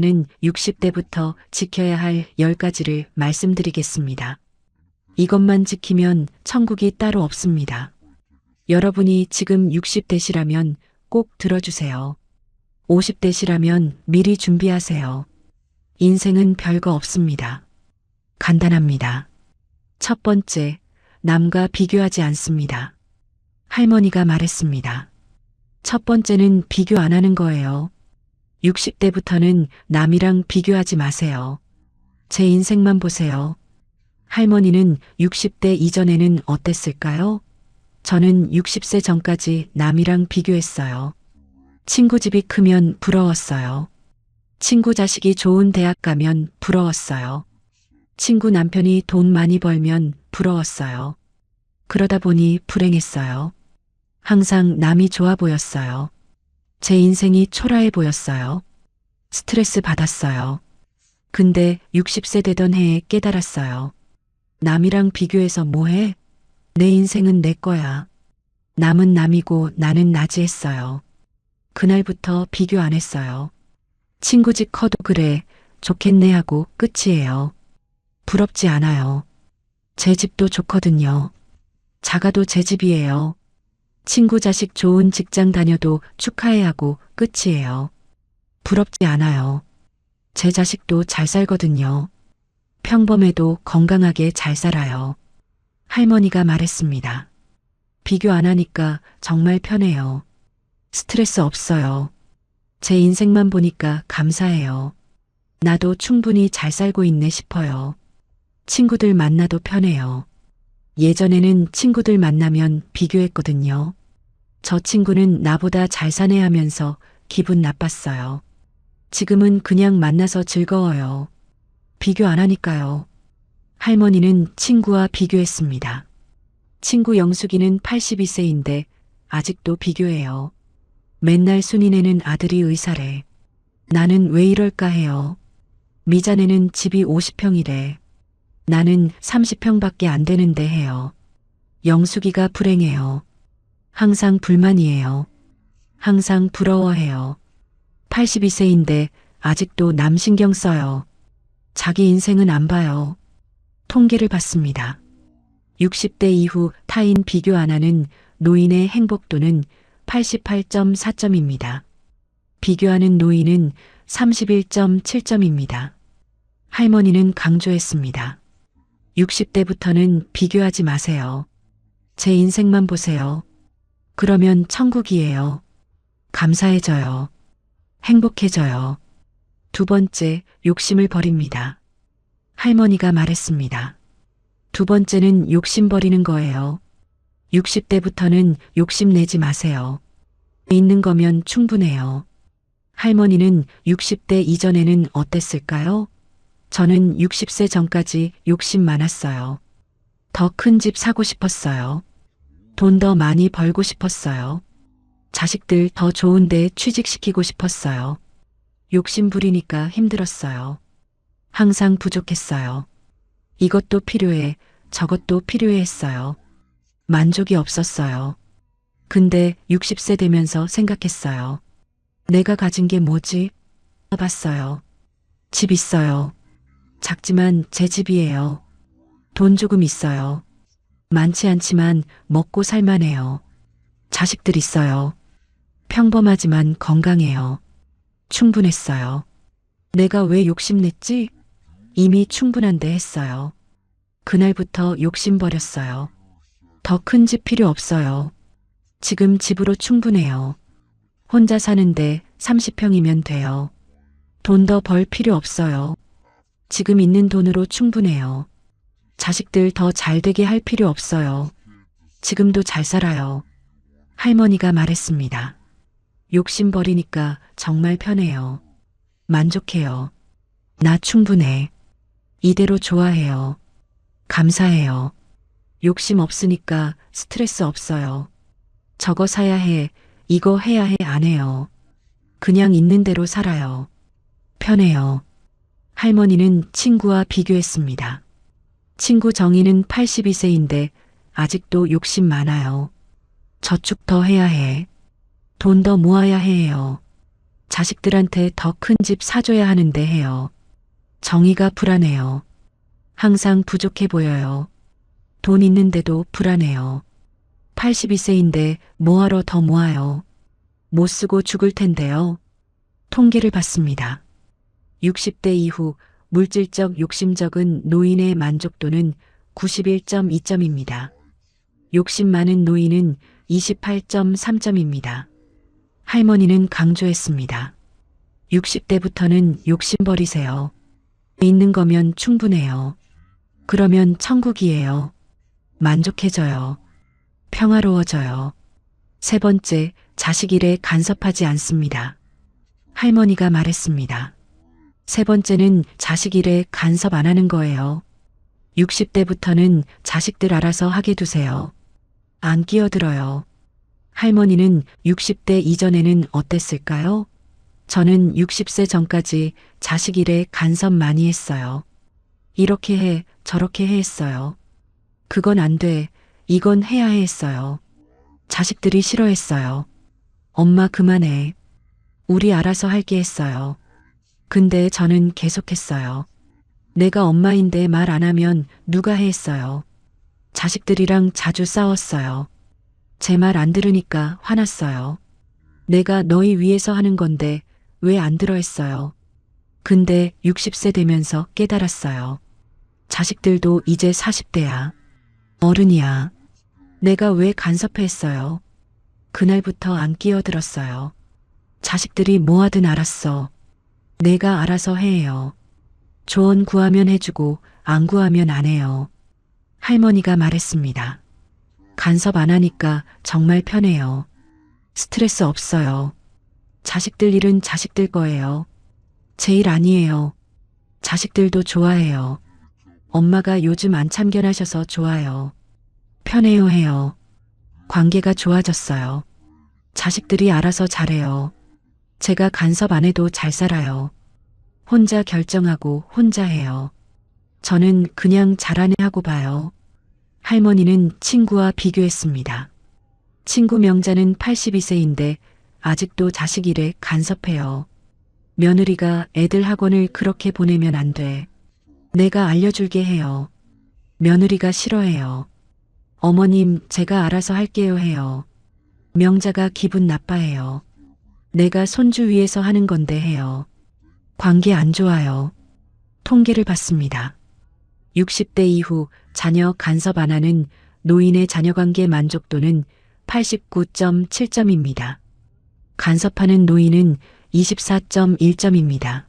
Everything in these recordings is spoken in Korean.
는 60대부터 지켜야 할 10가지를 말씀드리겠습니다. 이것만 지키면 천국이 따로 없습니다. 여러분이 지금 60대시라면 꼭 들어주세요. 50대시라면 미리 준비하세요. 인생은 별거 없습니다. 간단합니다. 첫 번째, 남과 비교하지 않습니다. 할머니가 말했습니다. 첫 번째는 비교 안 하는 거예요. 60대부터는 남이랑 비교하지 마세요. 제 인생만 보세요. 할머니는 60대 이전에는 어땠을까요? 저는 60세 전까지 남이랑 비교했어요. 친구 집이 크면 부러웠어요. 친구 자식이 좋은 대학 가면 부러웠어요. 친구 남편이 돈 많이 벌면 부러웠어요. 그러다 보니 불행했어요. 항상 남이 좋아 보였어요. 제 인생이 초라해 보였어요. 스트레스 받았어요. 근데 60세 되던 해에 깨달았어요. 남이랑 비교해서 뭐해? 내 인생은 내 거야. 남은 남이고 나는 나지 했어요. 그날부터 비교 안 했어요. 친구 집 커도 그래, 좋겠네 하고 끝이에요. 부럽지 않아요. 제 집도 좋거든요. 작아도 제 집이에요. 친구 자식 좋은 직장 다녀도 축하해 하고 끝이에요. 부럽지 않아요. 제 자식도 잘 살거든요. 평범해도 건강하게 잘 살아요. 할머니가 말했습니다. 비교 안 하니까 정말 편해요. 스트레스 없어요. 제 인생만 보니까 감사해요. 나도 충분히 잘 살고 있네 싶어요. 친구들 만나도 편해요. 예전에는 친구들 만나면 비교했거든요. 저 친구는 나보다 잘 사네 하면서 기분 나빴어요. 지금은 그냥 만나서 즐거워요. 비교 안 하니까요. 할머니는 친구와 비교했습니다. 친구 영숙이는 82세인데 아직도 비교해요. 맨날 순이네는 아들이 의사래. 나는 왜 이럴까 해요. 미자네는 집이 50평이래. 나는 30평밖에 안 되는데 해요. 영숙이가 불행해요. 항상 불만이에요. 항상 부러워해요. 82세인데 아직도 남 신경 써요. 자기 인생은 안 봐요. 통계를 봤습니다. 60대 이후 타인 비교 안 하는 노인의 행복도는 88.4점입니다. 비교하는 노인은 31.7점입니다. 할머니는 강조했습니다. 60대부터는 비교하지 마세요. 제 인생만 보세요. 그러면 천국이에요. 감사해져요. 행복해져요. 두 번째, 욕심을 버립니다. 할머니가 말했습니다. 두 번째는 욕심 버리는 거예요. 60대부터는 욕심 내지 마세요. 있는 거면 충분해요. 할머니는 60대 이전에는 어땠을까요? 저는 60세 전까지 욕심 많았어요. 더 큰 집 사고 싶었어요. 돈 더 많이 벌고 싶었어요. 자식들 더 좋은 데 취직시키고 싶었어요. 욕심 부리니까 힘들었어요. 항상 부족했어요. 이것도 필요해, 저것도 필요해 했어요. 만족이 없었어요. 근데 60세 되면서 생각했어요. 내가 가진 게 뭐지? 봤어요. 집 있어요. 작지만 제 집이에요. 돈 조금 있어요. 많지 않지만 먹고 살만해요. 자식들 있어요. 평범하지만 건강해요. 충분했어요. 내가 왜 욕심냈지? 이미 충분한데 했어요. 그날부터 욕심 버렸어요. 더 큰 집 필요 없어요. 지금 집으로 충분해요. 혼자 사는데 30평이면 돼요. 돈 더 벌 필요 없어요. 지금 있는 돈으로 충분해요. 자식들 더 잘 되게 할 필요 없어요. 지금도 잘 살아요. 할머니가 말했습니다. 욕심 버리니까 정말 편해요. 만족해요. 나 충분해. 이대로 좋아해요. 감사해요. 욕심 없으니까 스트레스 없어요. 저거 사야 해, 이거 해야 해 안 해요. 그냥 있는 대로 살아요. 편해요. 할머니는 친구와 비교했습니다. 친구 정희는 82세인데 아직도 욕심 많아요. 저축 더 해야 해. 돈 더 모아야 해요. 자식들한테 더 큰 집 사줘야 하는데 해요. 정의가 불안해요. 항상 부족해 보여요. 돈 있는데도 불안해요. 82세인데 뭐하러 더 모아요. 못 쓰고 죽을 텐데요. 통계를 봤습니다. 60대 이후 물질적 욕심적은 노인의 만족도는 91.2점입니다. 욕심 많은 노인은 28.3점입니다. 할머니는 강조했습니다. 60대부터는 욕심 버리세요. 있는 거면 충분해요. 그러면 천국이에요. 만족해져요. 평화로워져요. 세 번째, 자식 일에 간섭하지 않습니다. 할머니가 말했습니다. 세 번째는 자식 일에 간섭 안 하는 거예요. 60대부터는 자식들 알아서 하게 두세요. 안 끼어들어요. 할머니는 60대 이전에는 어땠을까요? 저는 60세 전까지 자식 일에 간섭 많이 했어요. 이렇게 해, 저렇게 해 했어요. 그건 안 돼, 이건 해야 해 했어요. 자식들이 싫어했어요. 엄마 그만해. 우리 알아서 할게 했어요. 근데 저는 계속했어요. 내가 엄마인데 말 안 하면 누가 해 했어요. 자식들이랑 자주 싸웠어요. 제 말 안 들으니까 화났어요. 내가 너희 위해서 하는 건데 왜 안 들어 했어요. 근데 60세 되면서 깨달았어요. 자식들도 이제 40대야. 어른이야. 내가 왜 간섭해 했어요. 그날부터 안 끼어들었어요. 자식들이 뭐 하든 알았어. 내가 알아서 해요. 조언 구하면 해주고 안 구하면 안 해요. 할머니가 말했습니다. 간섭 안 하니까 정말 편해요. 스트레스 없어요. 자식들 일은 자식들 거예요. 제 일 아니에요. 자식들도 좋아해요. 엄마가 요즘 안 참견하셔서 좋아요. 편해요 해요. 관계가 좋아졌어요. 자식들이 알아서 잘해요. 제가 간섭 안 해도 잘 살아요. 혼자 결정하고 혼자 해요. 저는 그냥 잘하네 하고 봐요. 할머니는 친구와 비교했습니다. 친구 명자는 82세인데 아직도 자식 일에 간섭해요. 며느리가 애들 학원을 그렇게 보내면 안 돼. 내가 알려줄게 해요. 며느리가 싫어해요. 어머님, 제가 알아서 할게요 해요. 명자가 기분 나빠해요. 내가 손주 위해서 하는 건데 해요. 관계 안 좋아요. 통계를 봤습니다. 60대 이후 자녀 간섭 안 하는 노인의 자녀관계 만족도는 89.7점입니다. 간섭하는 노인은 24.1점입니다.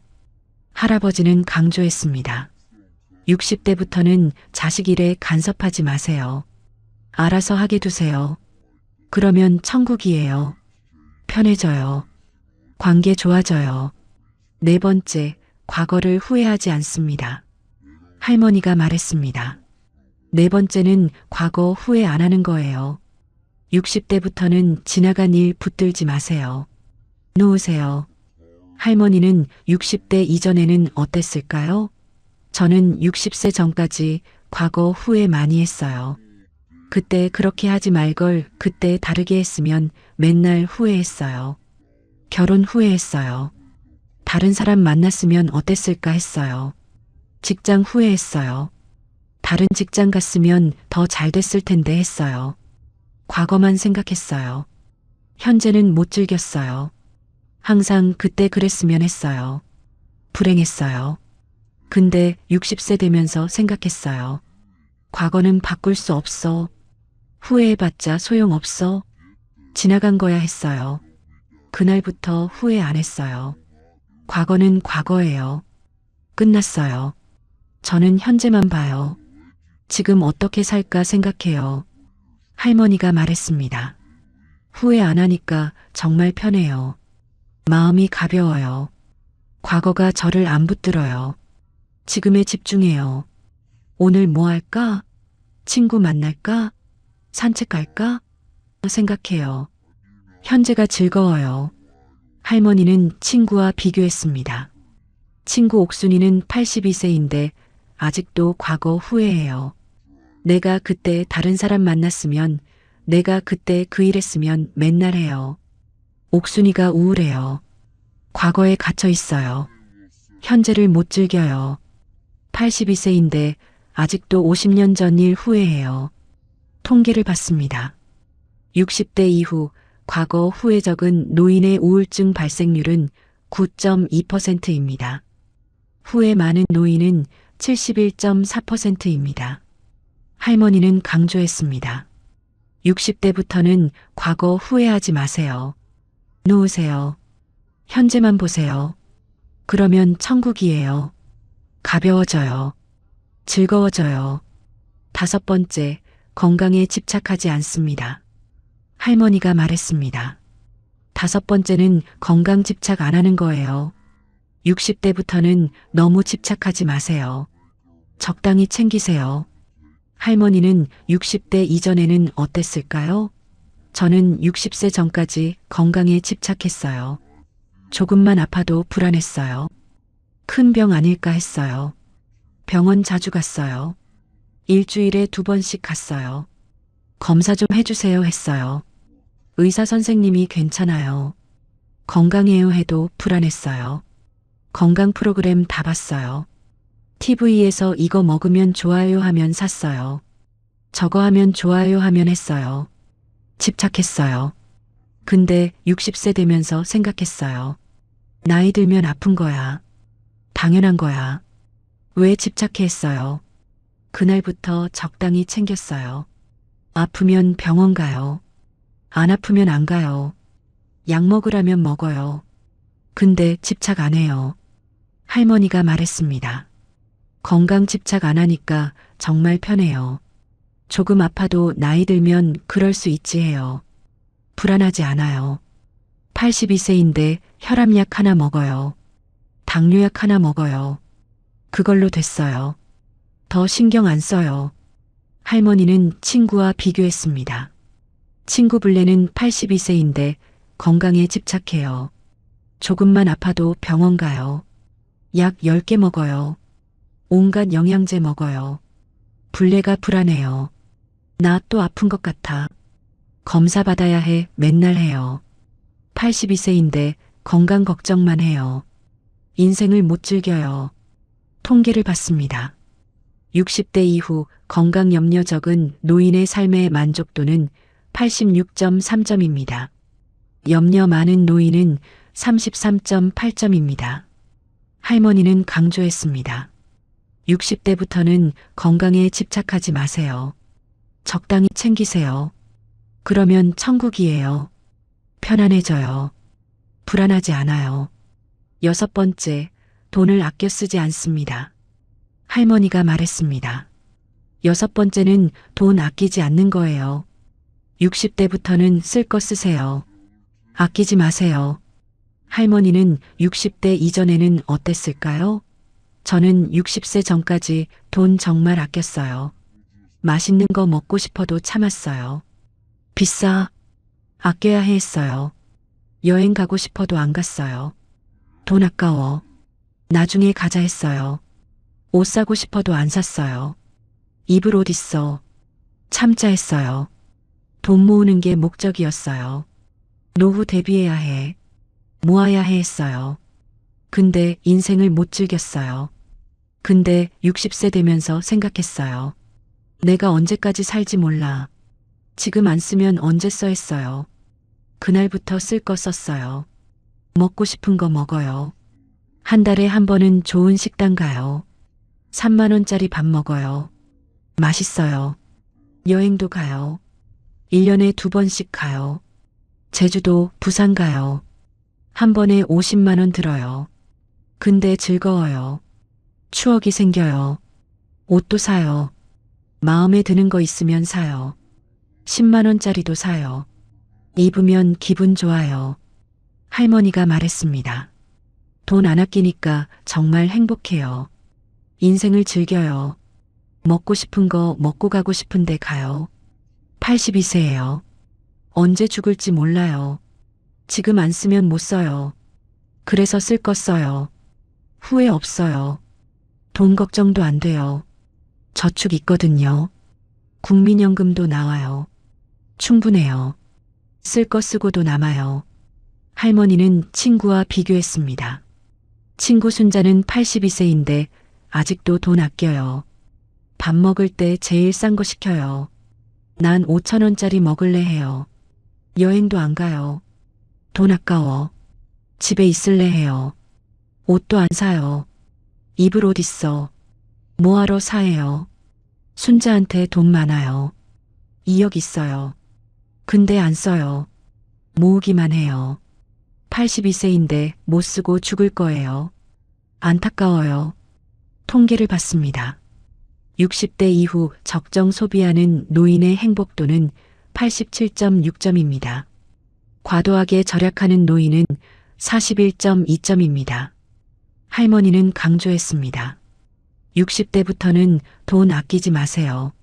할아버지는 강조했습니다. 60대부터는 자식 일에 간섭하지 마세요. 알아서 하게 두세요. 그러면 천국이에요. 편해져요. 관계 좋아져요. 네 번째, 과거를 후회하지 않습니다. 할머니가 말했습니다. 네 번째는 과거 후회 안 하는 거예요. 60대부터는 지나간 일 붙들지 마세요. 놓으세요. 할머니는 60대 이전에는 어땠을까요? 저는 60세 전까지 과거 후회 많이 했어요. 그때 그렇게 하지 말걸 그때 다르게 했으면 맨날 후회했어요. 결혼 후회했어요. 다른 사람 만났으면 어땠을까 했어요. 직장 후회했어요. 다른 직장 갔으면 더 잘 됐을 텐데 했어요. 과거만 생각했어요. 현재는 못 즐겼어요. 항상 그때 그랬으면 했어요. 불행했어요. 근데 60세 되면서 생각했어요. 과거는 바꿀 수 없어. 후회해봤자 소용없어. 지나간 거야 했어요. 그날부터 후회 안 했어요. 과거는 과거예요. 끝났어요. 저는 현재만 봐요. 지금 어떻게 살까 생각해요. 할머니가 말했습니다. 후회 안 하니까 정말 편해요. 마음이 가벼워요. 과거가 저를 안 붙들어요. 지금에 집중해요. 오늘 뭐 할까? 친구 만날까? 산책 갈까? 생각해요. 현재가 즐거워요. 할머니는 친구와 비교했습니다. 친구 옥순이는 82세인데 아직도 과거 후회해요. 내가 그때 다른 사람 만났으면, 내가 그때 그 일 했으면 맨날 해요. 옥순이가 우울해요. 과거에 갇혀 있어요. 현재를 못 즐겨요. 82세인데 아직도 50년 전 일 후회해요. 통계를 봤습니다. 60대 이후 과거 후에 적은 노인의 우울증 발생률은 9.2%입니다. 후회 많은 노인은 71.4%입니다. 할머니는 강조했습니다. 60대부터는 과거 후회하지 마세요. 놓으세요. 현재만 보세요. 그러면 천국이에요. 가벼워져요. 즐거워져요. 5번째, 건강에 집착하지 않습니다. 할머니가 말했습니다. 5번째는 건강 집착 안 하는 거예요. 60대부터는 너무 집착하지 마세요. 적당히 챙기세요. 할머니는 60대 이전에는 어땠을까요? 저는 60세 전까지 건강에 집착했어요. 조금만 아파도 불안했어요. 큰 병 아닐까 했어요. 병원 자주 갔어요. 일주일에 2번씩 갔어요. 검사 좀 해주세요 했어요. 의사 선생님이 괜찮아요. 건강해요 해도 불안했어요. 건강 프로그램 다 봤어요. TV에서 이거 먹으면 좋아요 하면 샀어요. 저거 하면 좋아요 하면 했어요. 집착했어요. 근데 60세 되면서 생각했어요. 나이 들면 아픈 거야. 당연한 거야. 왜 집착해 했어요? 그날부터 적당히 챙겼어요. 아프면 병원 가요. 안 아프면 안 가요. 약 먹으라면 먹어요. 근데 집착 안 해요. 할머니가 말했습니다. 건강 집착 안 하니까 정말 편해요. 조금 아파도 나이 들면 그럴 수 있지 해요. 불안하지 않아요. 82세인데 혈압약 하나 먹어요. 당뇨약 하나 먹어요. 그걸로 됐어요. 더 신경 안 써요. 할머니는 친구와 비교했습니다. 친구 블레는 82세인데 건강에 집착해요. 조금만 아파도 병원 가요. 약 10개 먹어요. 온갖 영양제 먹어요. 블레가 불안해요. 나 또 아픈 것 같아. 검사 받아야 해 맨날 해요. 82세인데 건강 걱정만 해요. 인생을 못 즐겨요. 통계를 봤습니다. 60대 이후 건강 염려 적은 노인의 삶의 만족도는 86.3점입니다. 염려 많은 노인은 33.8점입니다. 할머니는 강조했습니다. 60대부터는 건강에 집착하지 마세요. 적당히 챙기세요. 그러면 천국이에요. 편안해져요. 불안하지 않아요. 6번째, 돈을 아껴 쓰지 않습니다. 할머니가 말했습니다. 6번째는 돈 아끼지 않는 거예요. 60대부터는 쓸 거 쓰세요. 아끼지 마세요. 할머니는 60대 이전에는 어땠을까요? 저는 60세 전까지 돈 정말 아꼈어요. 맛있는 거 먹고 싶어도 참았어요. 비싸. 아껴야 했어요. 여행 가고 싶어도 안 갔어요. 돈 아까워. 나중에 가자 했어요. 옷 사고 싶어도 안 샀어요. 입을 옷 있어. 참자 했어요. 돈 모으는 게 목적이었어요. 노후 대비해야 해. 모아야 해 했어요. 근데 인생을 못 즐겼어요. 근데 60세 되면서 생각했어요. 내가 언제까지 살지 몰라. 지금 안 쓰면 언제 써 했어요. 그날부터 쓸 거 썼어요. 먹고 싶은 거 먹어요. 한 달에 한 번은 좋은 식당 가요. 3만 원짜리 밥 먹어요. 맛있어요. 여행도 가요. 1년에 2번씩 가요. 제주도, 부산 가요. 한 번에 50만 원 들어요. 근데 즐거워요. 추억이 생겨요. 옷도 사요. 마음에 드는 거 있으면 사요. 10만 원짜리도 사요. 입으면 기분 좋아요. 할머니가 말했습니다. 돈 안 아끼니까 정말 행복해요. 인생을 즐겨요. 먹고 싶은 거 먹고 가고 싶은데 가요. 82세예요. 언제 죽을지 몰라요. 지금 안 쓰면 못 써요. 그래서 쓸 거 써요. 후회 없어요. 돈 걱정도 안 돼요. 저축 있거든요. 국민연금도 나와요. 충분해요. 쓸 거 쓰고도 남아요. 할머니는 친구와 비교했습니다. 친구 순자는 82세인데 아직도 돈 아껴요. 밥 먹을 때 제일 싼 거 시켜요. 난 5,000원짜리 먹을래 해요. 여행도 안 가요. 돈 아까워. 집에 있을래 해요. 옷도 안 사요. 입을 옷 있어. 뭐하러 사해요. 순자한테 돈 많아요. 2억 있어요. 근데 안 써요. 모으기만 해요. 82세인데 못 쓰고 죽을 거예요. 안타까워요. 통계를 봤습니다. 60대 이후 적정 소비하는 노인의 행복도는 87.6점입니다. 과도하게 절약하는 노인은 41.2점입니다. 할머니는 강조했습니다. 60대부터는 돈 아끼지 마세요.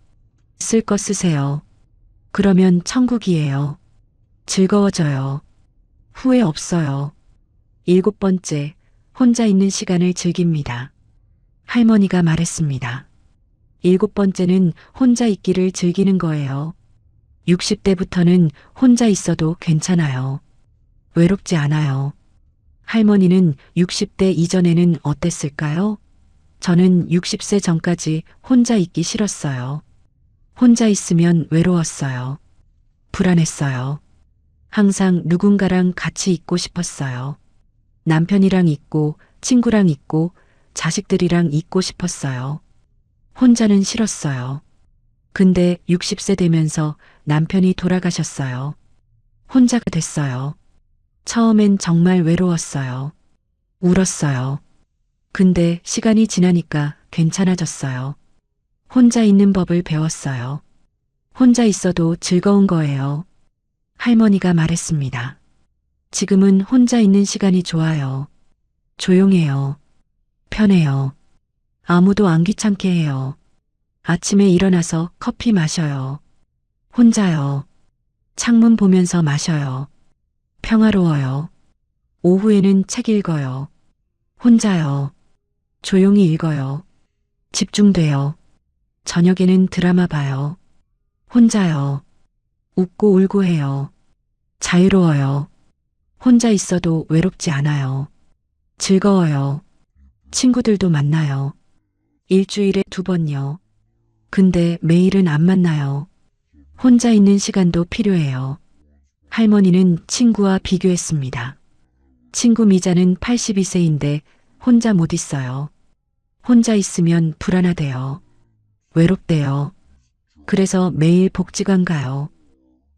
쓸 거 쓰세요. 그러면 천국이에요. 즐거워져요. 후회 없어요. 7번째, 혼자 있는 시간을 즐깁니다. 할머니가 말했습니다. 7번째는 혼자 있기를 즐기는 거예요. 60대부터는 혼자 있어도 괜찮아요. 외롭지 않아요. 할머니는 60대 이전에는 어땠을까요? 저는 60세 전까지 혼자 있기 싫었어요. 혼자 있으면 외로웠어요. 불안했어요. 항상 누군가랑 같이 있고 싶었어요. 남편이랑 있고 친구랑 있고 자식들이랑 있고 싶었어요. 혼자는 싫었어요. 근데 60세 되면서 남편이 돌아가셨어요. 혼자가 됐어요. 처음엔 정말 외로웠어요. 울었어요. 근데 시간이 지나니까 괜찮아졌어요. 혼자 있는 법을 배웠어요. 혼자 있어도 즐거운 거예요. 할머니가 말했습니다. 지금은 혼자 있는 시간이 좋아요. 조용해요. 편해요. 아무도 안 귀찮게 해요. 아침에 일어나서 커피 마셔요. 혼자요. 창문 보면서 마셔요. 평화로워요. 오후에는 책 읽어요. 혼자요. 조용히 읽어요. 집중돼요. 저녁에는 드라마 봐요. 혼자요. 웃고 울고 해요. 자유로워요. 혼자 있어도 외롭지 않아요. 즐거워요. 친구들도 만나요. 일주일에 2번요. 근데 매일은 안 만나요. 혼자 있는 시간도 필요해요. 할머니는 친구와 비교했습니다. 친구 미자는 82세인데 혼자 못 있어요. 혼자 있으면 불안하대요. 외롭대요. 그래서 매일 복지관 가요.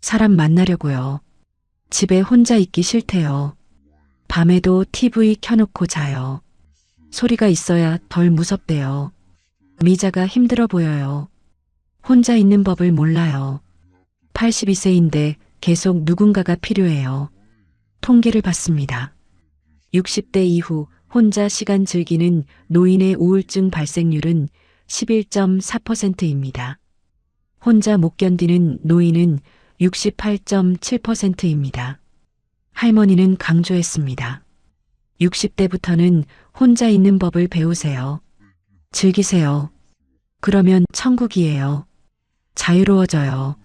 사람 만나려고요. 집에 혼자 있기 싫대요. 밤에도 TV 켜놓고 자요. 소리가 있어야 덜 무섭대요. 미자가 힘들어 보여요. 혼자 있는 법을 몰라요. 82세인데 계속 누군가가 필요해요. 통계를 봤습니다. 60대 이후 혼자 시간 즐기는 노인의 우울증 발생률은 11.4%입니다. 혼자 못 견디는 노인은 68.7%입니다. 할머니는 강조했습니다. 60대부터는 혼자 있는 법을 배우세요. 즐기세요. 그러면 천국이에요. 자유로워져요.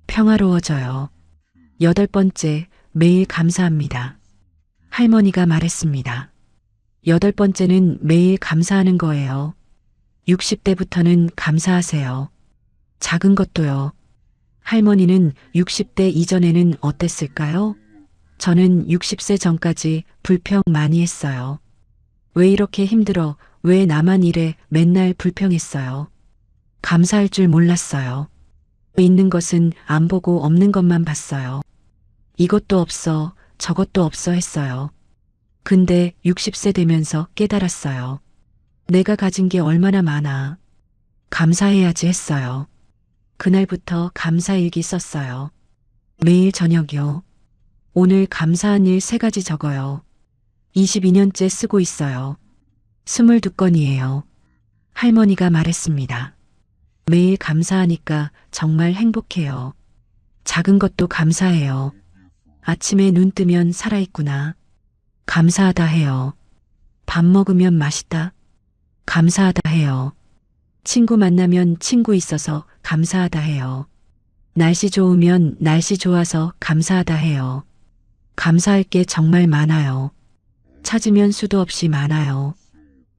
평화로워져요. 8번째, 매일 감사합니다. 할머니가 말했습니다. 8번째는 매일 감사하는 거예요. 60대부터는 감사하세요. 작은 것도요. 할머니는 60대 이전에는 어땠을까요? 저는 60세 전까지 불평 많이 했어요. 왜 이렇게 힘들어? 왜 나만 이래? 맨날 불평했어요. 감사할 줄 몰랐어요. 있는 것은 안 보고 없는 것만 봤어요. 이것도 없어, 저것도 없어 했어요. 근데 60세 되면서 깨달았어요. 내가 가진 게 얼마나 많아. 감사해야지 했어요. 그날부터 감사일기 썼어요. 매일 저녁이요. 오늘 감사한 일 3가지 적어요. 22년째 쓰고 있어요. 22건이에요. 할머니가 말했습니다. 매일 감사하니까 정말 행복해요. 작은 것도 감사해요. 아침에 눈 뜨면 살아있구나. 감사하다 해요. 밥 먹으면 맛있다. 감사하다 해요. 친구 만나면 친구 있어서 감사하다 해요. 날씨 좋으면 날씨 좋아서 감사하다 해요. 감사할 게 정말 많아요. 찾으면 수도 없이 많아요.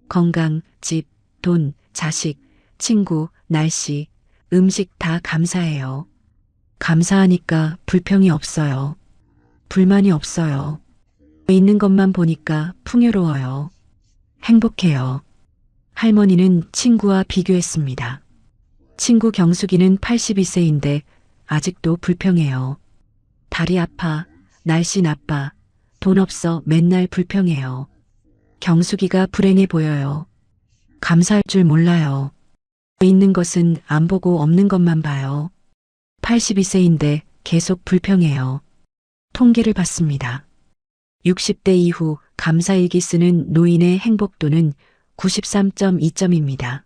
건강, 집, 돈, 자식, 친구, 날씨, 음식 다 감사해요. 감사하니까 불평이 없어요. 불만이 없어요. 있는 것만 보니까 풍요로워요. 행복해요. 할머니는 친구와 비교했습니다. 친구 경숙이는 82세인데 아직도 불평해요. 다리 아파, 날씨 나빠, 돈 없어 맨날 불평해요. 경숙이가 불행해 보여요. 감사할 줄 몰라요. 있는 것은 안 보고 없는 것만 봐요. 82세인데 계속 불평해요. 통계를 봤습니다. 60대 이후 감사일기 쓰는 노인의 행복도는 93.2점입니다.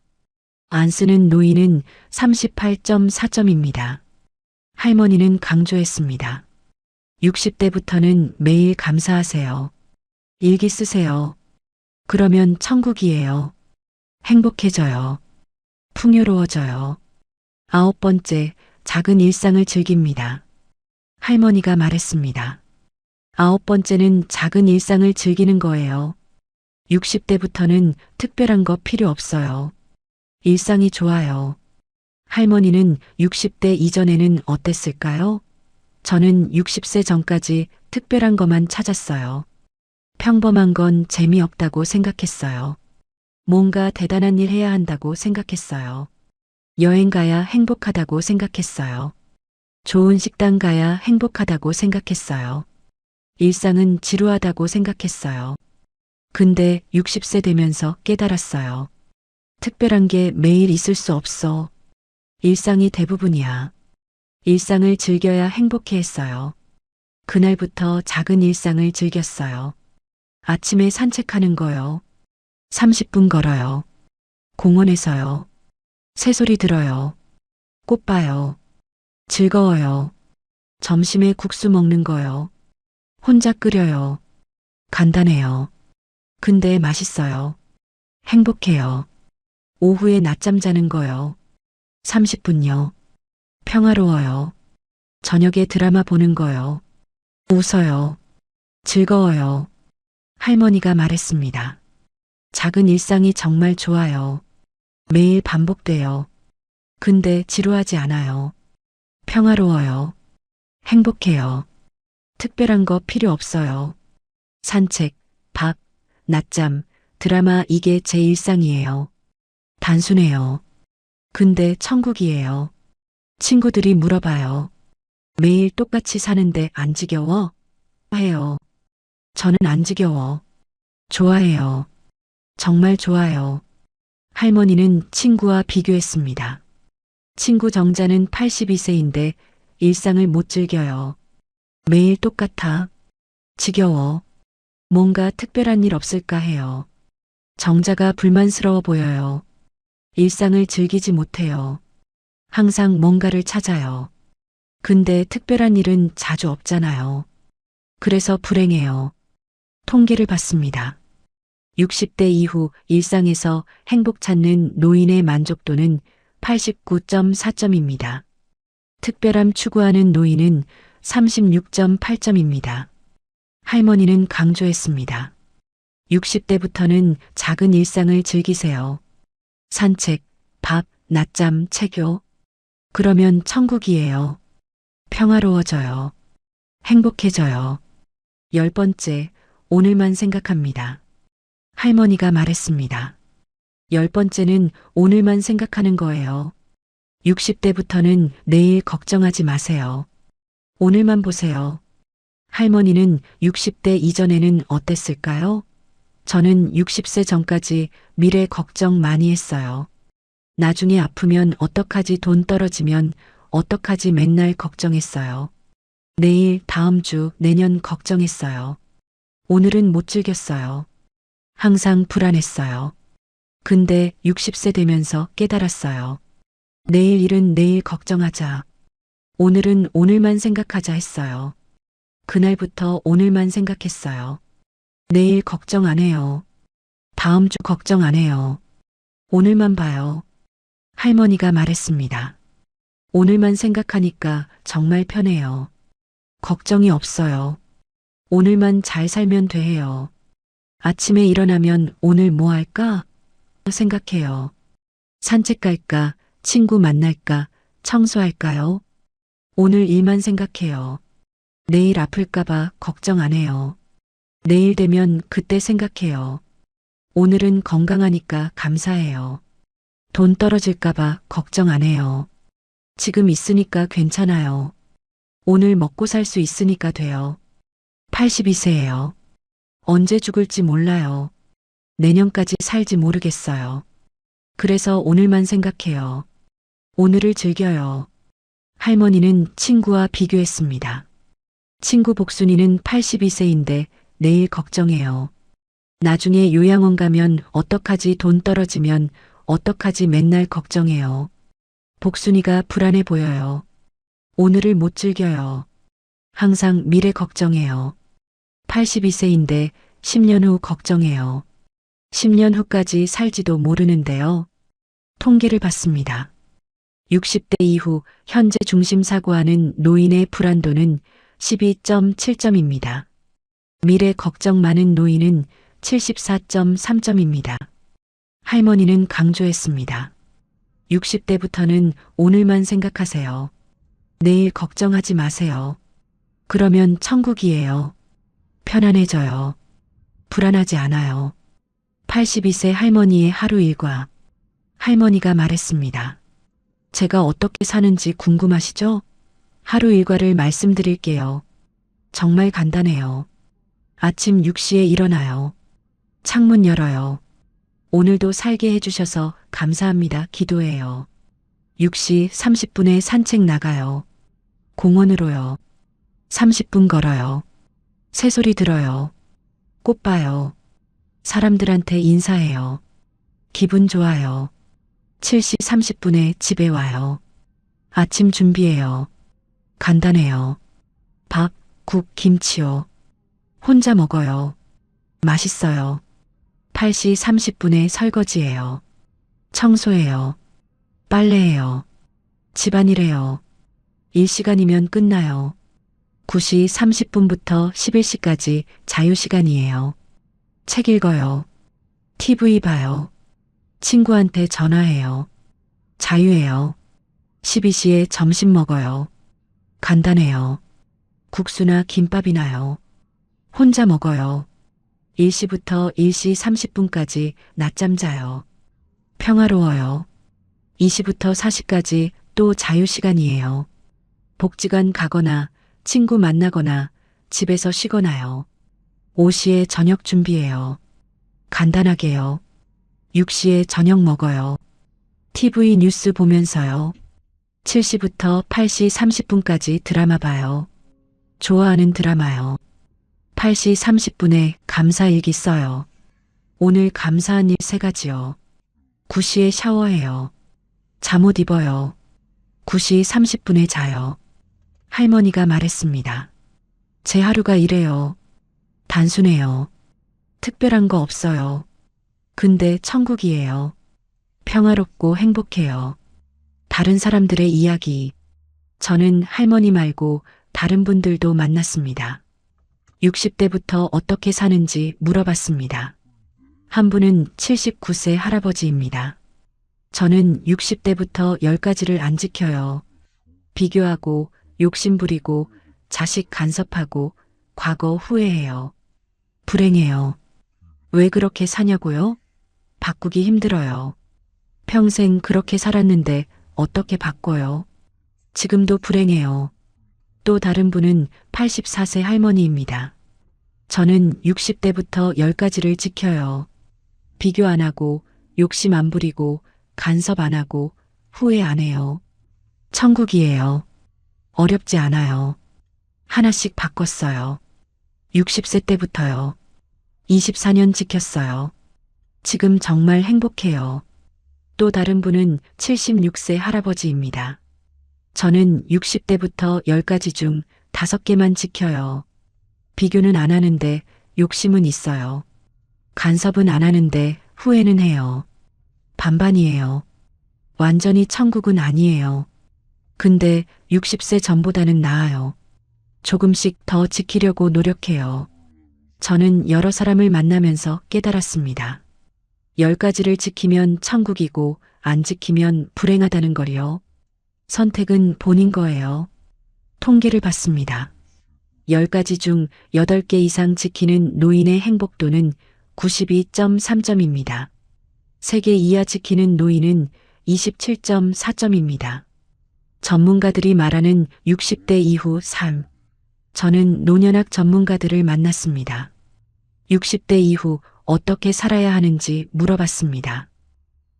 안 쓰는 노인은 38.4점입니다. 할머니는 강조했습니다. 60대부터는 매일 감사하세요. 일기 쓰세요. 그러면 천국이에요. 행복해져요. 풍요로워져요. 9번째, 작은 일상을 즐깁니다. 할머니가 말했습니다. 9번째는 작은 일상을 즐기는 거예요. 60대부터는 특별한 거 필요 없어요. 일상이 좋아요. 할머니는 60대 이전에는 어땠을까요? 저는 60세 전까지 특별한 것만 찾았어요. 평범한 건 재미없다고 생각했어요. 뭔가 대단한 일 해야 한다고 생각했어요. 여행 가야 행복하다고 생각했어요. 좋은 식당 가야 행복하다고 생각했어요. 일상은 지루하다고 생각했어요. 근데 60세 되면서 깨달았어요. 특별한 게 매일 있을 수 없어. 일상이 대부분이야. 일상을 즐겨야 행복해 했어요. 그날부터 작은 일상을 즐겼어요. 아침에 산책하는 거요. 30분 걸어요. 공원에서요. 새소리 들어요. 꽃 봐요. 즐거워요. 점심에 국수 먹는 거요. 혼자 끓여요. 간단해요. 근데 맛있어요. 행복해요. 오후에 낮잠 자는 거요. 30분요. 평화로워요. 저녁에 드라마 보는 거요. 웃어요. 즐거워요. 할머니가 말했습니다. 작은 일상이 정말 좋아요. 매일 반복돼요. 근데 지루하지 않아요. 평화로워요. 행복해요. 특별한 거 필요 없어요. 산책, 밥, 낮잠, 드라마 이게 제 일상이에요. 단순해요. 근데 천국이에요. 친구들이 물어봐요. 매일 똑같이 사는데 안 지겨워? 해요. 저는 안 지겨워. 좋아해요. 정말 좋아요. 할머니는 친구와 비교했습니다. 친구 정자는 82세인데 일상을 못 즐겨요. 매일 똑같아. 지겨워. 뭔가 특별한 일 없을까 해요. 정자가 불만스러워 보여요. 일상을 즐기지 못해요. 항상 뭔가를 찾아요. 근데 특별한 일은 자주 없잖아요. 그래서 불행해요. 통계를 봤습니다. 60대 이후 일상에서 행복 찾는 노인의 만족도는 89.4점입니다. 특별함 추구하는 노인은 36.8점입니다. 할머니는 강조했습니다. 60대부터는 작은 일상을 즐기세요. 산책, 밥, 낮잠, 체교. 그러면 천국이에요. 평화로워져요. 행복해져요. 10번째, 오늘만 생각합니다. 할머니가 말했습니다. 10번째는 오늘만 생각하는 거예요. 60대부터는 내일 걱정하지 마세요. 오늘만 보세요. 할머니는 60대 이전에는 어땠을까요? 저는 60세 전까지 미래 걱정 많이 했어요. 나중에 아프면 어떡하지, 돈 떨어지면 어떡하지 맨날 걱정했어요. 내일, 다음 주, 내년 걱정했어요. 오늘은 못 즐겼어요. 항상 불안했어요. 근데 60세 되면서 깨달았어요. 내일 일은 내일 걱정하자. 오늘은 오늘만 생각하자 했어요. 그날부터 오늘만 생각했어요. 내일 걱정 안 해요. 다음 주 걱정 안 해요. 오늘만 봐요. 할머니가 말했습니다. 오늘만 생각하니까 정말 편해요. 걱정이 없어요. 오늘만 잘 살면 돼요. 아침에 일어나면 오늘 뭐 할까? 생각해요. 산책 갈까? 친구 만날까? 청소할까요? 오늘 일만 생각해요. 내일 아플까봐 걱정 안 해요. 내일 되면 그때 생각해요. 오늘은 건강하니까 감사해요. 돈 떨어질까봐 걱정 안 해요. 지금 있으니까 괜찮아요. 오늘 먹고 살 수 있으니까 돼요. 82세예요. 언제 죽을지 몰라요. 내년까지 살지 모르겠어요. 그래서 오늘만 생각해요. 오늘을 즐겨요. 할머니는 친구와 비교했습니다. 친구 복순이는 82세인데 내일 걱정해요. 나중에 요양원 가면 어떡하지 돈 떨어지면 어떡하지 맨날 걱정해요. 복순이가 불안해 보여요. 오늘을 못 즐겨요. 항상 미래 걱정해요. 82세인데 10년 후 걱정해요. 10년 후까지 살지도 모르는데요. 통계를 봤습니다. 60대 이후 현재 중심 사고하는 노인의 불안도는 12.7점입니다. 미래 걱정 많은 노인은 74.3점입니다. 할머니는 강조했습니다. 60대부터는 오늘만 생각하세요. 내일 걱정하지 마세요. 그러면 천국이에요. 편안해져요. 불안하지 않아요. 82세 할머니의 하루 일과. 할머니가 말했습니다. 제가 어떻게 사는지 궁금하시죠? 하루 일과를 말씀드릴게요. 정말 간단해요. 아침 6시에 일어나요. 창문 열어요. 오늘도 살게 해주셔서 감사합니다. 기도해요. 6시 30분에 산책 나가요. 공원으로요. 30분 걸어요. 새소리 들어요. 꽃 봐요. 사람들한테 인사해요. 기분 좋아요. 7시 30분에 집에 와요. 아침 준비해요. 간단해요. 밥, 국, 김치요. 혼자 먹어요. 맛있어요. 8시 30분에 설거지해요. 청소해요. 빨래해요. 집안일해요. 일시간이면 끝나요. 9시 30분부터 11시까지 자유시간이에요. 책 읽어요. TV 봐요. 친구한테 전화해요. 자유해요. 12시에 점심 먹어요. 간단해요. 국수나 김밥이나요. 혼자 먹어요. 1시부터 1시 30분까지 낮잠 자요. 평화로워요. 2시부터 4시까지 또 자유시간이에요. 복지관 가거나 친구 만나거나 집에서 쉬거나요. 5시에 저녁 준비해요. 간단하게요. 6시에 저녁 먹어요. TV 뉴스 보면서요. 7시부터 8시 30분까지 드라마 봐요. 좋아하는 드라마요. 8시 30분에 감사일기 써요. 오늘 감사한 일 3가지요. 9시에 샤워해요. 잠옷 입어요. 9시 30분에 자요. 할머니가 말했습니다. 제 하루가 이래요. 단순해요. 특별한 거 없어요. 근데 천국이에요. 평화롭고 행복해요. 다른 사람들의 이야기. 저는 할머니 말고 다른 분들도 만났습니다. 60대부터 어떻게 사는지 물어봤습니다. 한 분은 79세 할아버지입니다. 저는 60대부터 10가지를 안 지켜요. 비교하고 욕심부리고 자식 간섭하고 과거 후회해요. 불행해요. 왜 그렇게 사냐고요? 바꾸기 힘들어요. 평생 그렇게 살았는데 어떻게 바꿔요? 지금도 불행해요. 또 다른 분은 84세 할머니입니다. 저는 60대부터 10가지를 지켜요. 비교 안 하고 욕심 안 부리고 간섭 안 하고 후회 안 해요. 천국이에요. 어렵지 않아요. 하나씩 바꿨어요. 60세 때부터요. 24년 지켰어요. 지금 정말 행복해요. 또 다른 분은 76세 할아버지입니다. 저는 60대부터 10가지 중 5개만 지켜요. 비교는 안 하는데 욕심은 있어요. 간섭은 안 하는데 후회는 해요. 반반이에요. 완전히 천국은 아니에요. 근데 60세 전보다는 나아요. 조금씩 더 지키려고 노력해요. 저는 여러 사람을 만나면서 깨달았습니다. 10가지를 지키면 천국이고 안 지키면 불행하다는 걸요. 선택은 본인 거예요. 통계를 봤습니다. 10가지 중 8개 이상 지키는 노인의 행복도는 92.3점입니다. 3개 이하 지키는 노인은 27.4점입니다. 전문가들이 말하는 60대 이후 삶. 저는 노년학 전문가들을 만났습니다. 60대 이후 어떻게 살아야 하는지 물어봤습니다.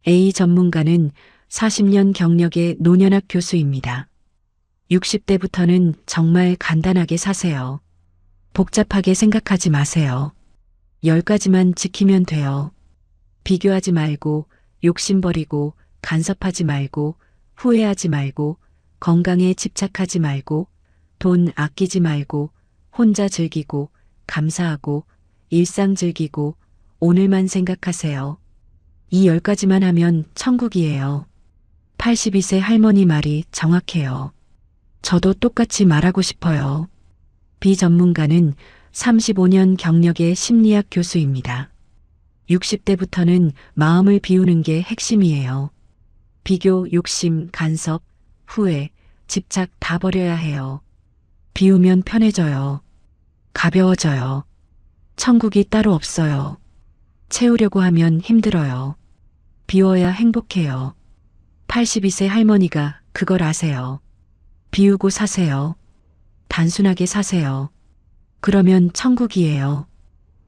A 전문가는 40년 경력의 노년학 교수입니다. 60대부터는 정말 간단하게 사세요. 복잡하게 생각하지 마세요. 10가지만 지키면 돼요. 비교하지 말고, 욕심 버리고, 간섭하지 말고, 후회하지 말고, 건강에 집착하지 말고, 돈 아끼지 말고, 혼자 즐기고, 감사하고, 일상 즐기고, 오늘만 생각하세요. 이 10가지만 하면 천국이에요. 82세 할머니 말이 정확해요. 저도 똑같이 말하고 싶어요. B 전문가는 35년 경력의 심리학 교수입니다. 60대부터는 마음을 비우는 게 핵심이에요. 비교, 욕심, 간섭, 후회, 집착 다 버려야 해요. 비우면 편해져요. 가벼워져요. 천국이 따로 없어요. 채우려고 하면 힘들어요. 비워야 행복해요. 82세 할머니가 그걸 아세요. 비우고 사세요. 단순하게 사세요. 그러면 천국이에요.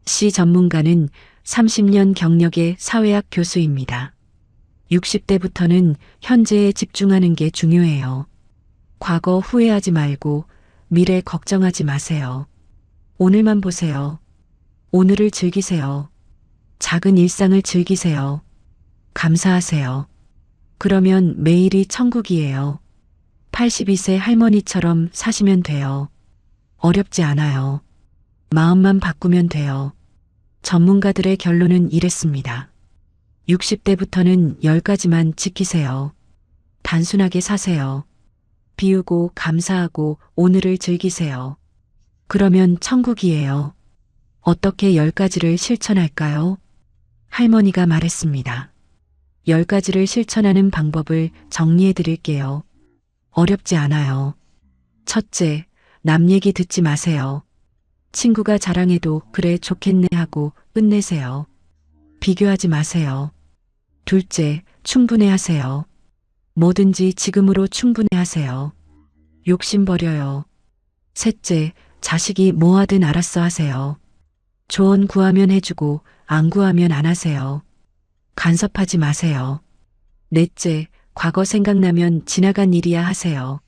C 전문가는 30년 경력의 사회학 교수입니다. 60대부터는 현재에 집중하는 게 중요해요. 과거 후회하지 말고 미래 걱정하지 마세요. 오늘만 보세요. 오늘을 즐기세요. 작은 일상을 즐기세요. 감사하세요. 그러면 매일이 천국이에요. 82세 할머니처럼 사시면 돼요. 어렵지 않아요. 마음만 바꾸면 돼요. 전문가들의 결론은 이랬습니다. 60대부터는 10가지만 지키세요. 단순하게 사세요. 비우고 감사하고 오늘을 즐기세요. 그러면 천국이에요. 어떻게 10가지를 실천할까요? 할머니가 말했습니다. 10가지를 실천하는 방법을 정리해 드릴게요. 어렵지 않아요. 첫째, 남 얘기 듣지 마세요. 친구가 자랑해도 그래 좋겠네 하고 끝내세요. 비교하지 마세요. 둘째, 충분해 하세요. 뭐든지 지금으로 충분해 하세요. 욕심 버려요. 셋째, 자식이 뭐 하든 알았어 하세요. 조언 구하면 해주고 안 구하면 안 하세요. 간섭하지 마세요. 넷째, 과거 생각나면 지나간 일이야 하세요.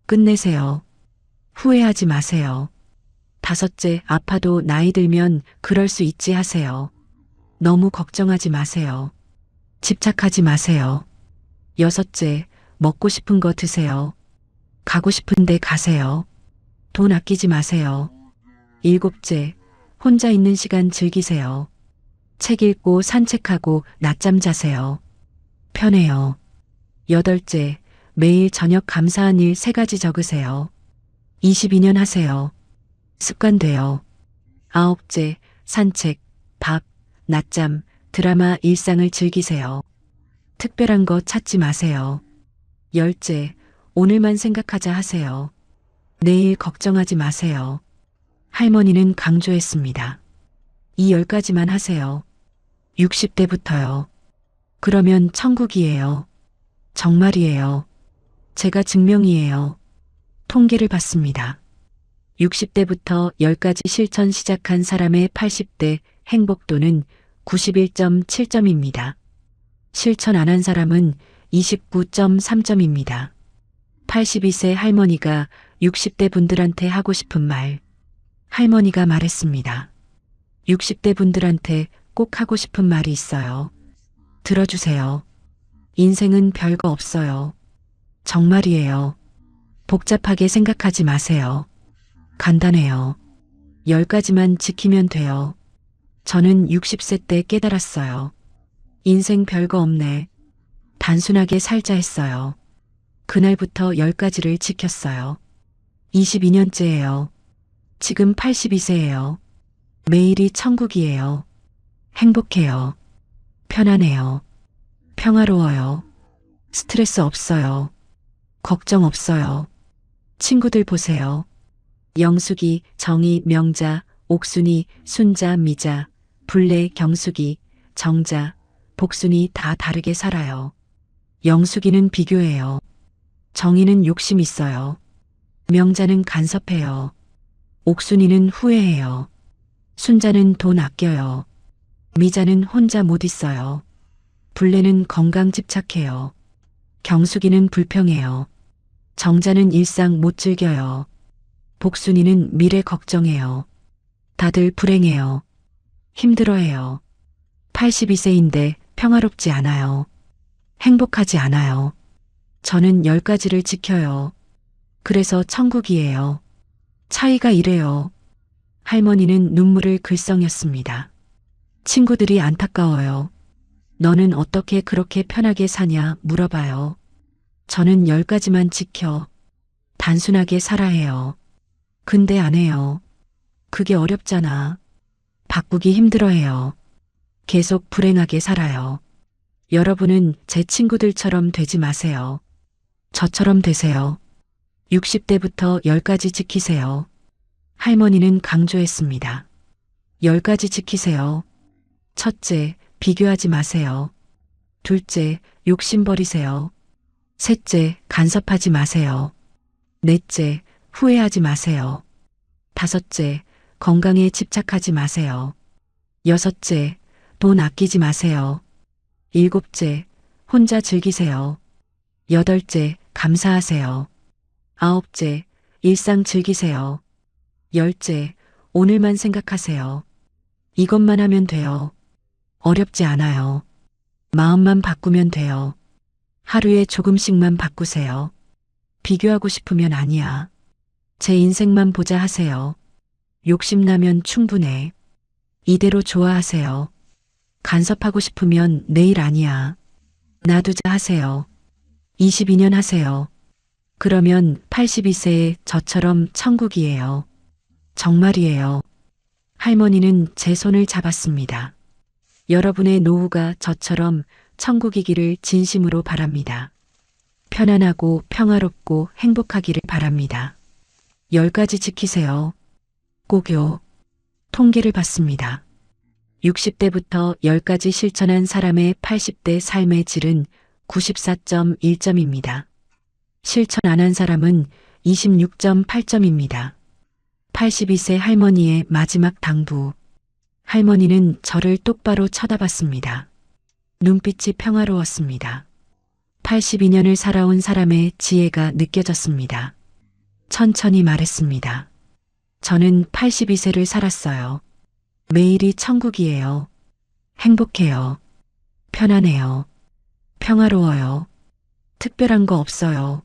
끝내세요. 후회하지 마세요. 다섯째, 아파도 나이 들면 그럴 수 있지 하세요. 너무 걱정하지 마세요. 집착하지 마세요. 여섯째, 먹고 싶은 거 드세요. 가고 싶은데 가세요. 돈 아끼지 마세요. 일곱째, 혼자 있는 시간 즐기세요. 책 읽고 산책하고 낮잠 자세요. 편해요. 여덟째, 매일 저녁 감사한 일 3가지 적으세요. 22년 하세요. 습관돼요. 아홉째, 산책, 밥, 낮잠, 드라마 일상을 즐기세요. 특별한 거 찾지 마세요. 열째, 오늘만 생각하자 하세요. 내일 걱정하지 마세요. 할머니는 강조했습니다. 이 10가지만 하세요. 60대부터요. 그러면 천국이에요. 정말이에요. 제가 증명이에요. 통계를 봤습니다. 60대부터 10가지 실천 시작한 사람의 80대 행복도는 91.7점입니다. 실천 안 한 사람은 29.3점입니다. 82세 할머니가 60대 분들한테 하고 싶은 말. 할머니가 말했습니다. 60대 분들한테 꼭 하고 싶은 말이 있어요. 들어주세요. 인생은 별거 없어요. 정말이에요. 복잡하게 생각하지 마세요. 간단해요. 10가지만 지키면 돼요. 저는 60세 때 깨달았어요. 인생 별거 없네. 단순하게 살자 했어요. 그날부터 10가지를 지켰어요. 22년째예요. 지금 82세예요. 매일이 천국이에요. 행복해요. 편안해요. 평화로워요. 스트레스 없어요. 걱정 없어요. 친구들 보세요. 영숙이, 정희, 명자, 옥순이, 순자, 미자, 불래, 경숙이, 정자, 복순이 다 다르게 살아요. 영숙이는 비교해요. 정희는 욕심 있어요. 명자는 간섭해요. 옥순이는 후회해요. 순자는 돈 아껴요. 미자는 혼자 못 있어요. 불래는 건강 집착해요. 경숙이는 불평해요. 정자는 일상 못 즐겨요. 복순이는 미래 걱정해요. 다들 불행해요. 힘들어해요. 82세인데 평화롭지 않아요. 행복하지 않아요. 저는 10가지를 지켜요. 그래서 천국이에요. 차이가 이래요. 할머니는 눈물을 글썽였습니다. 친구들이 안타까워요. 너는 어떻게 그렇게 편하게 사냐 물어봐요. 저는 10가지만 지켜. 단순하게 살아 해요. 근데 안 해요. 그게 어렵잖아. 바꾸기 힘들어해요. 계속 불행하게 살아요. 여러분은 제 친구들처럼 되지 마세요. 저처럼 되세요. 60대부터 10가지 지키세요. 할머니는 강조했습니다. 10가지 지키세요. 첫째, 비교하지 마세요. 둘째, 욕심 버리세요. 셋째, 간섭하지 마세요. 넷째, 후회하지 마세요. 다섯째, 건강에 집착하지 마세요. 여섯째, 돈 아끼지 마세요. 일곱째, 혼자 즐기세요. 여덟째, 감사하세요. 아홉째, 일상 즐기세요. 열째, 오늘만 생각하세요. 이것만 하면 돼요. 어렵지 않아요. 마음만 바꾸면 돼요. 하루에 조금씩만 바꾸세요. 비교하고 싶으면 아니야. 제 인생만 보자 하세요. 욕심나면 충분해. 이대로 좋아하세요. 간섭하고 싶으면 내일 아니야. 놔두자 하세요. 22년 하세요. 그러면 82세에 저처럼 천국이에요. 정말이에요. 할머니는 제 손을 잡았습니다. 여러분의 노후가 저처럼 천국이기를 진심으로 바랍니다. 편안하고 평화롭고 행복하기를 바랍니다. 10가지 지키세요. 꼭요. 통계를 받습니다. 60대부터 10가지 실천한 사람의 80대 삶의 질은 94.1점입니다. 실천 안 한 사람은 26.8점입니다. 82세 할머니의 마지막 당부. 할머니는 저를 똑바로 쳐다봤습니다. 눈빛이 평화로웠습니다. 82년을 살아온 사람의 지혜가 느껴졌습니다. 천천히 말했습니다. 저는 82세를 살았어요. 매일이 천국이에요. 행복해요. 편안해요. 평화로워요. 특별한 거 없어요.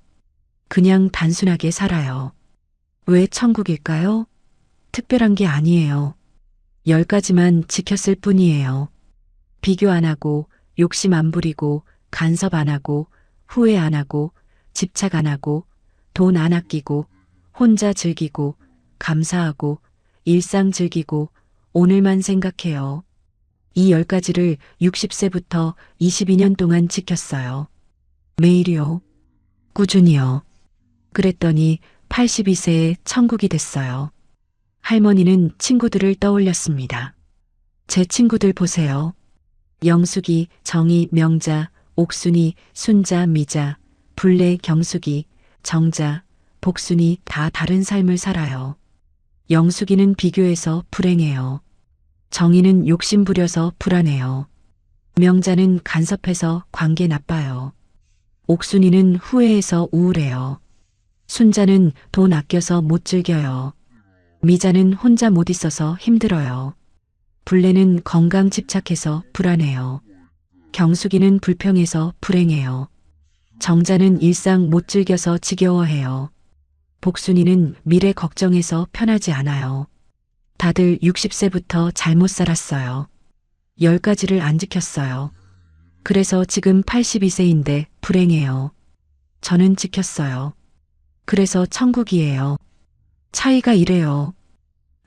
그냥 단순하게 살아요. 왜 천국일까요? 특별한 게 아니에요. 10가지만 지켰을 뿐이에요. 비교 안 하고, 욕심 안 부리고, 간섭 안 하고, 후회 안 하고, 집착 안 하고, 돈 안 아끼고, 혼자 즐기고, 감사하고, 일상 즐기고, 오늘만 생각해요. 이 10가지를 60세부터 22년 동안 지켰어요. 매일이요. 꾸준히요. 그랬더니 82세에 천국이 됐어요. 할머니는 친구들을 떠올렸습니다. 제 친구들 보세요. 영숙이, 정희, 명자, 옥순이, 순자, 미자, 불래, 경숙이, 정자, 복순이 다 다른 삶을 살아요. 영숙이는 비교해서 불행해요. 정희는 욕심 부려서 불안해요. 명자는 간섭해서 관계 나빠요. 옥순이는 후회해서 우울해요. 순자는 돈 아껴서 못 즐겨요. 미자는 혼자 못 있어서 힘들어요. 불래는 건강 집착해서 불안해요. 경숙이는 불평해서 불행해요. 정자는 일상 못 즐겨서 지겨워해요. 복순이는 미래 걱정해서 편하지 않아요. 다들 60세부터 잘못 살았어요. 10가지를 안 지켰어요. 그래서 지금 82세인데 불행해요. 저는 지켰어요. 그래서 천국이에요. 차이가 이래요.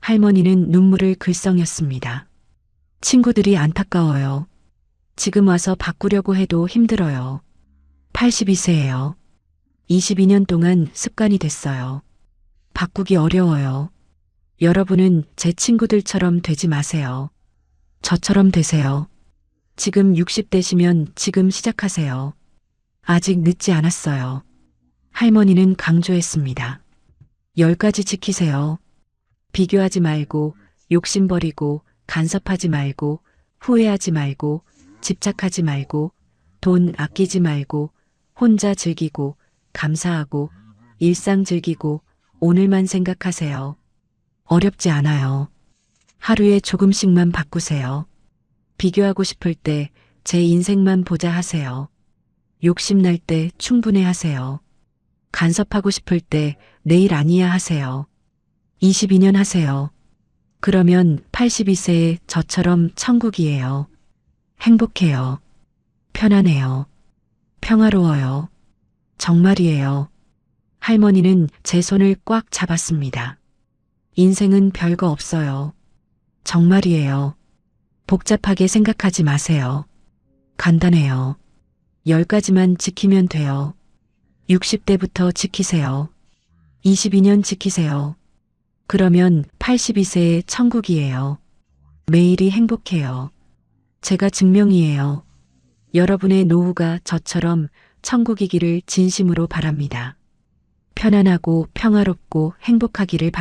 할머니는 눈물을 글썽였습니다. 친구들이 안타까워요. 지금 와서 바꾸려고 해도 힘들어요. 82세예요. 22년 동안 습관이 됐어요. 바꾸기 어려워요. 여러분은 제 친구들처럼 되지 마세요. 저처럼 되세요. 지금 60대시면 지금 시작하세요. 아직 늦지 않았어요. 할머니는 강조했습니다. 10가지 지키세요. 비교하지 말고, 욕심 버리고, 간섭하지 말고, 후회하지 말고, 집착하지 말고, 돈 아끼지 말고, 혼자 즐기고, 감사하고, 일상 즐기고, 오늘만 생각하세요. 어렵지 않아요. 하루에 조금씩만 바꾸세요. 비교하고 싶을 때 제 인생만 보자 하세요. 욕심날 때 충분해 하세요. 간섭하고 싶을 때 내일 아니야 하세요. 22년 하세요. 그러면 82세의 저처럼 천국이에요. 행복해요. 편안해요. 평화로워요. 정말이에요. 할머니는 제 손을 꽉 잡았습니다. 인생은 별거 없어요. 정말이에요. 복잡하게 생각하지 마세요. 간단해요. 10가지만 지키면 돼요. 60대부터 지키세요. 22년 지키세요. 그러면 82세의 천국이에요. 매일이 행복해요. 제가 증명이에요. 여러분의 노후가 저처럼 천국이기를 진심으로 바랍니다. 편안하고 평화롭고 행복하기를 바랍니다.